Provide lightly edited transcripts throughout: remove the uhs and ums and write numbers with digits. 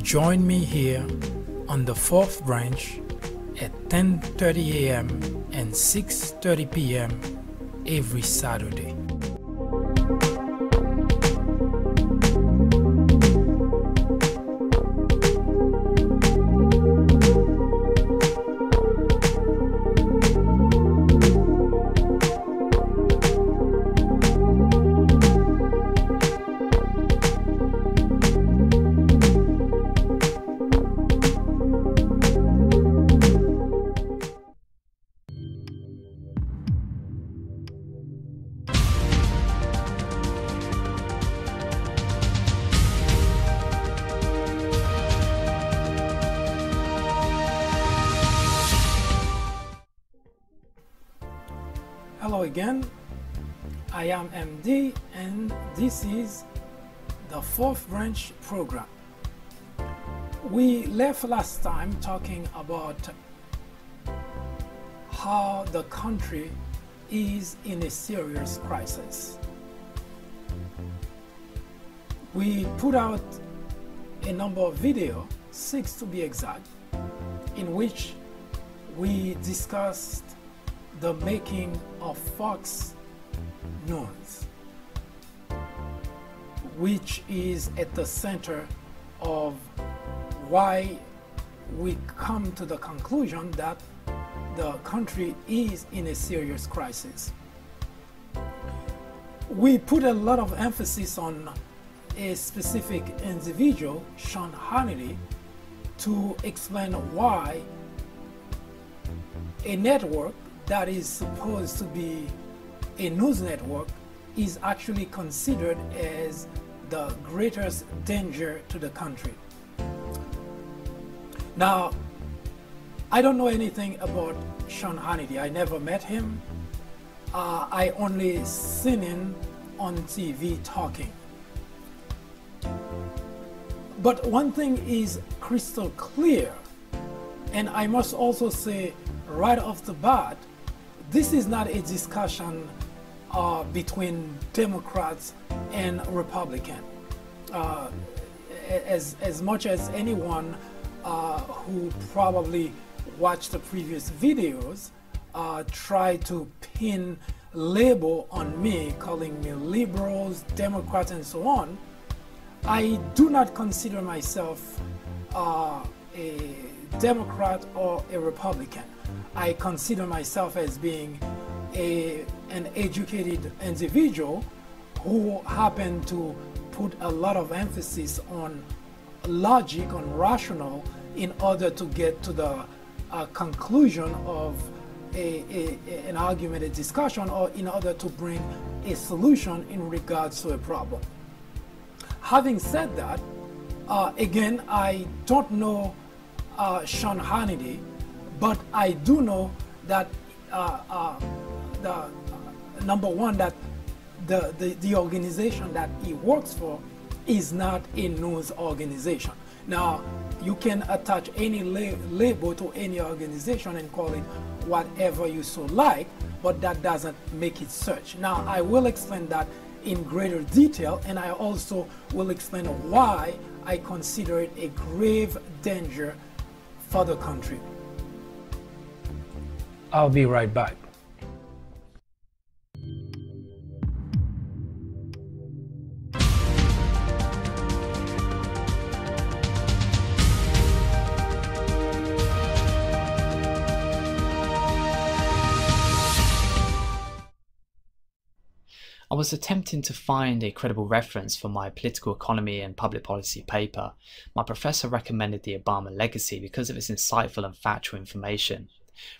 Join me here on the fourth branch at 10:30 a.m. and 6:30 p.m. every Saturday. Hello again, I am MD and this is the fourth branch program. We left last time talking about how the country is in a serious crisis. We put out a number of videos, 6 to be exact, in which we discussed the making of Fox News, which is at the center of why we come to the conclusion that the country is in a serious crisis. We put a lot of emphasis on a specific individual, Sean Hannity, to explain why a network that is supposed to be a news network is actually considered as the greatest danger to the country. Now, I don't know anything about Sean Hannity. I never met him. I only seen him on TV talking. But one thing is crystal clear, and I must also say right off the bat, this is not a discussion between Democrats and Republicans. As much as anyone who probably watched the previous videos tried to pin label on me, calling me liberals, Democrats, and so on, I do not consider myself a Democrat or a Republican. I consider myself as being an educated individual who happened to put a lot of emphasis on logic, on rational, in order to get to the conclusion of an argument, a discussion, or in order to bring a solution in regards to a problem. Having said that, again, I don't know Sean Hannity, but I do know that number one, that the organization that he works for is not a news organization. Now, you can attach any label to any organization and call it whatever you so like, but that doesn't make it such. Now, I will explain that in greater detail, and I also will explain why I consider it a grave danger for the country. I'll be right back. I was attempting to find a credible reference for my political economy and public policy paper. My professor recommended The Obama Legacy because of its insightful and factual information.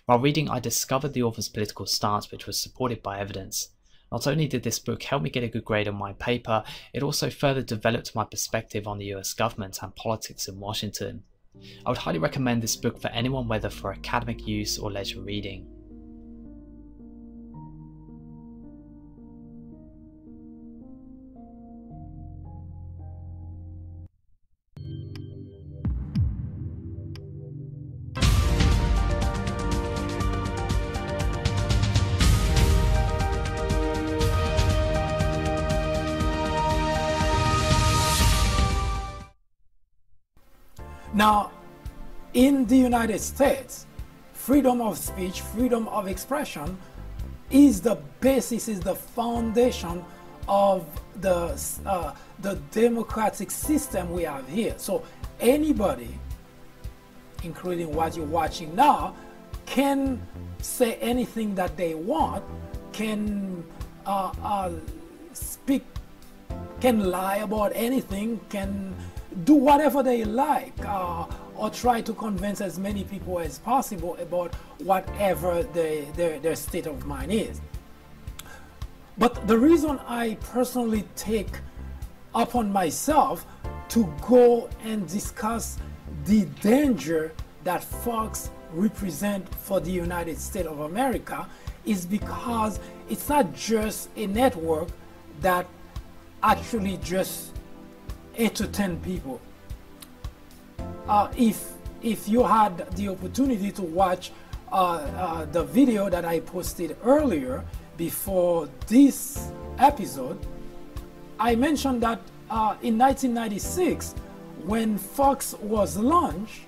While reading, I discovered the author's political stance, which was supported by evidence. Not only did this book help me get a good grade on my paper, it also further developed my perspective on the US government and politics in Washington. I would highly recommend this book for anyone, whether for academic use or leisure reading. Now, in the United States, freedom of speech, freedom of expression is the basis, is the foundation of the democratic system we have here. So anybody, including what you're watching now, can say anything that they want, can speak, can lie about anything, can do whatever they like, or try to convince as many people as possible about whatever their state of mind is. But the reason I personally take upon myself to go and discuss the danger that Fox represent for the United States of America is because it's not just a network that actually just entertain people. If you had the opportunity to watch the video that I posted earlier before this episode, I mentioned that in 1996, when Fox was launched,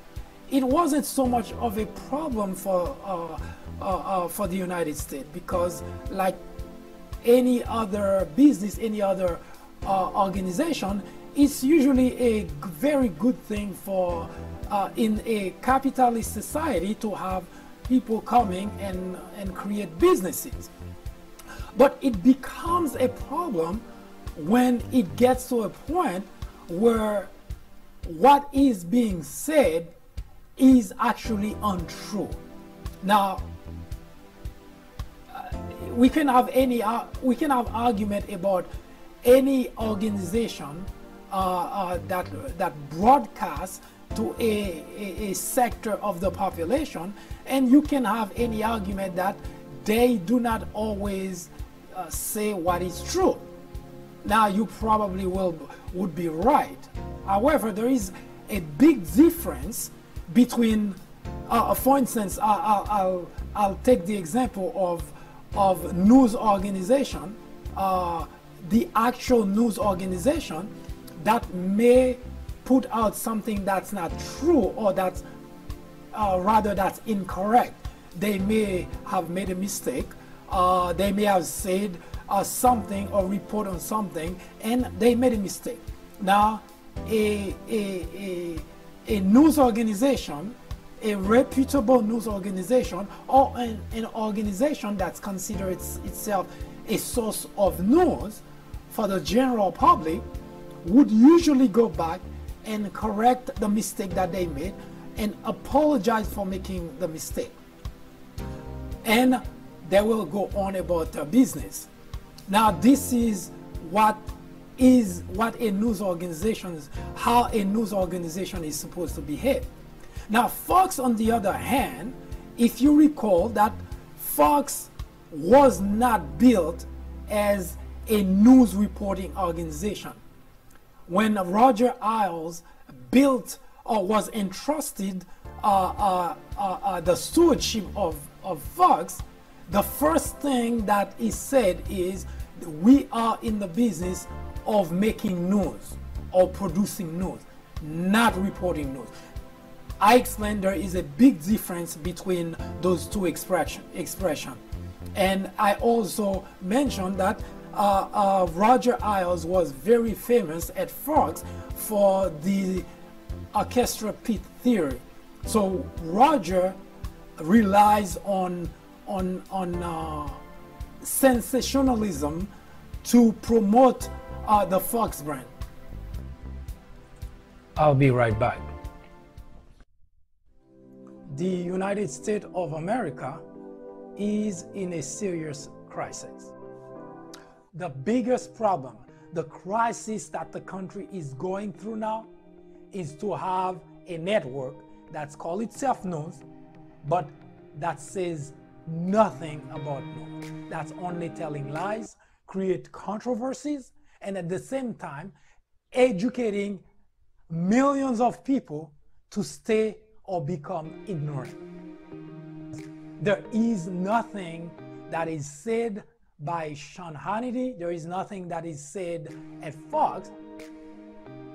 it wasn't so much of a problem for the United States, because like any other business, any other organization, it's usually a very good thing for in a capitalist society to have people coming and create businesses. But it becomes a problem when it gets to a point where what is being said is actually untrue. Now, we can have argument about any organization that broadcasts to a sector of the population, and you can have any argument that they do not always say what is true. Now, you probably would be right. However, there is a big difference between, for instance, I'll take the example of news organization, the actual news organization that may put out something that's not true, or that's rather that's incorrect. They may have made a mistake. They may have said something or report on something, and they made a mistake. Now, a news organization, a reputable news organization, or an organization that's considered itself a source of news for the general public, would usually go back and correct the mistake that they made and apologize for making the mistake. And they will go on about their business. Now, this is what a news organization is, how a news organization is supposed to behave. Now, Fox, on the other hand, if you recall that Fox was not built as a news reporting organization. When Roger Ailes built or was entrusted the stewardship of Fox, the first thing that he said is, we are in the business of making news or producing news, not reporting news. I explained there is a big difference between those two expressions. And I also mentioned that Roger Ailes was very famous at Fox for the orchestra pit theory. So Roger relies on sensationalism to promote the Fox brand. I'll be right back. The United States of America is in a serious crisis. The biggest problem, the crisis that the country is going through now, is to have a network that's called itself news, but that says nothing about news. That's only telling lies, create controversies, and at the same time, educating millions of people to stay or become ignorant. There is nothing that is said by Sean Hannity, there is nothing that is said at Fox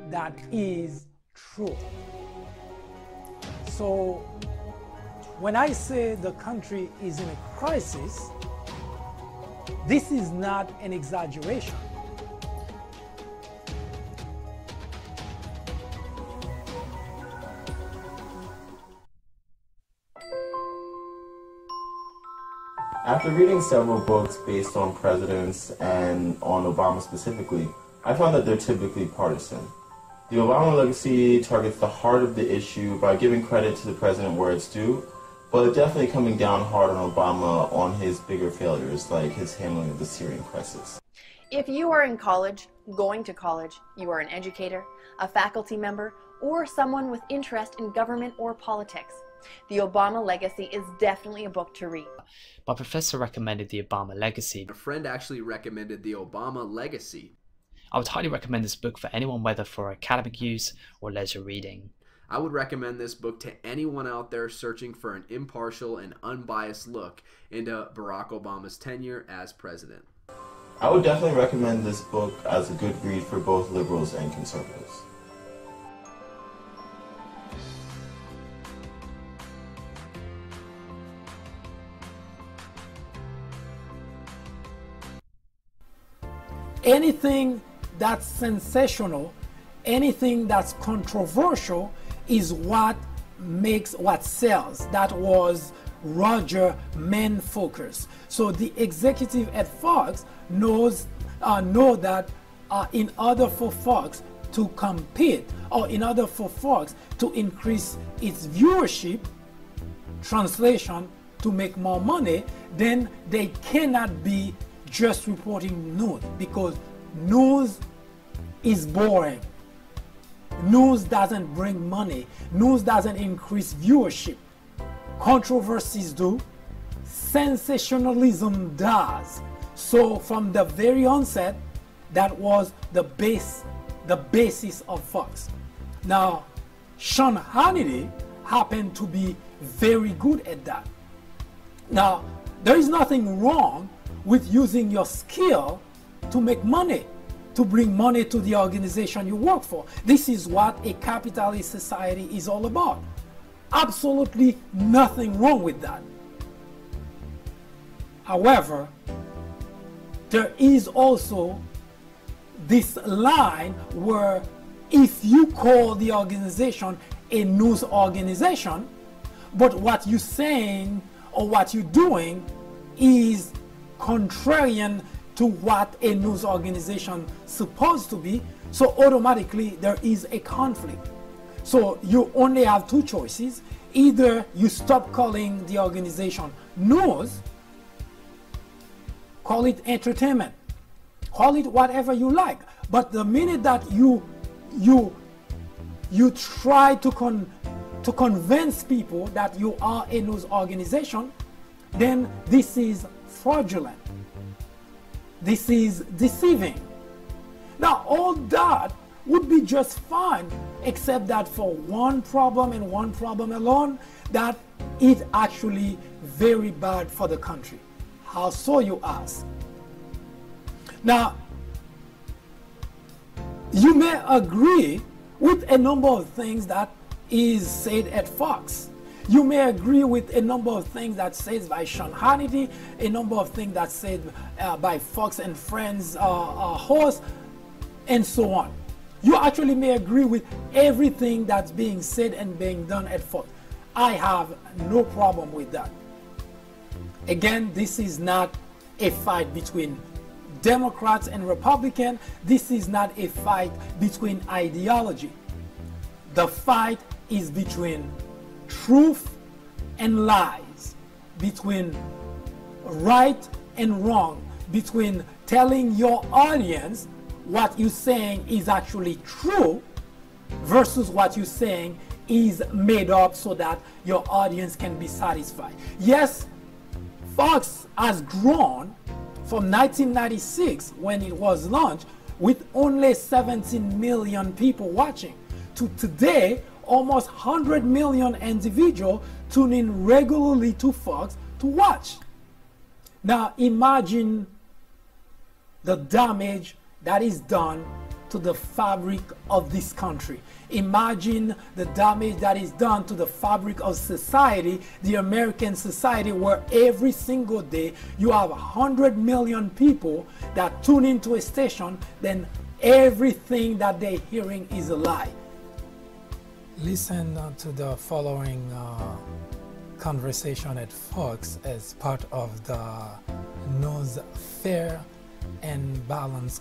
that is true. So when I say the country is in a crisis, this is not an exaggeration. After reading several books based on presidents and on Obama specifically, I found that they're typically partisan. The Obama legacy targets the heart of the issue by giving credit to the president where it's due, but definitely coming down hard on Obama on his bigger failures, like his handling of the Syrian crisis. If you are in college, going to college, you are an educator, a faculty member, or someone with interest in government or politics, The Obama Legacy is definitely a book to read. My professor recommended The Obama Legacy. A friend actually recommended The Obama Legacy. I would highly recommend this book for anyone, whether for academic use or leisure reading. I would recommend this book to anyone out there searching for an impartial and unbiased look into Barack Obama's tenure as president. I would definitely recommend this book as a good read for both liberals and conservatives. Anything that's sensational, anything that's controversial is what sells. That was Roger Mann-Focus. So the executive at Fox know that in order for Fox to compete, or in order for Fox to increase its viewership, translation, to make more money, then they cannot be just reporting news, because news is boring. News doesn't bring money. News doesn't increase viewership. Controversies do. Sensationalism does. So from the very onset, that was the basis of Fox. Now, Sean Hannity happened to be very good at that. Now, there is nothing wrong with using your skill to make money, to bring money to the organization you work for. This is what a capitalist society is all about. Absolutely nothing wrong with that. However, there is also this line where if you call the organization a news organization, but what you're saying or what you're doing is contrarian to what a news organization is supposed to be, so automatically there is a conflict. So you only have two choices. Either you stop calling the organization news, call it entertainment, call it whatever you like, but the minute that you try to convince people that you are a news organization, then this is fraudulent. This is deceiving. Now, all that would be just fine, except that for one problem and one problem alone, that is actually very bad for the country. How so, you ask? Now, you may agree with a number of things that is said at Fox. You may agree with a number of things that's said by Sean Hannity, a number of things that's said by Fox and Friends host, and so on. You actually may agree with everything that's being said and being done at Fox. I have no problem with that. Again, this is not a fight between Democrats and Republicans. This is not a fight between ideology. The fight is between truth and lies, between right and wrong, between telling your audience what you're saying is actually true versus what you're saying is made up so that your audience can be satisfied. Yes, Fox has grown from 1996, when it was launched, with only 17 million people watching, to today almost 100 million individuals tune in regularly to Fox to watch. Now imagine the damage that is done to the fabric of this country. Imagine the damage that is done to the fabric of society, the American society, where every single day you have 100 million people that tune into a station, then everything that they're hearing is a lie. Listen to the following conversation at Fox as part of the News Fair and Balanced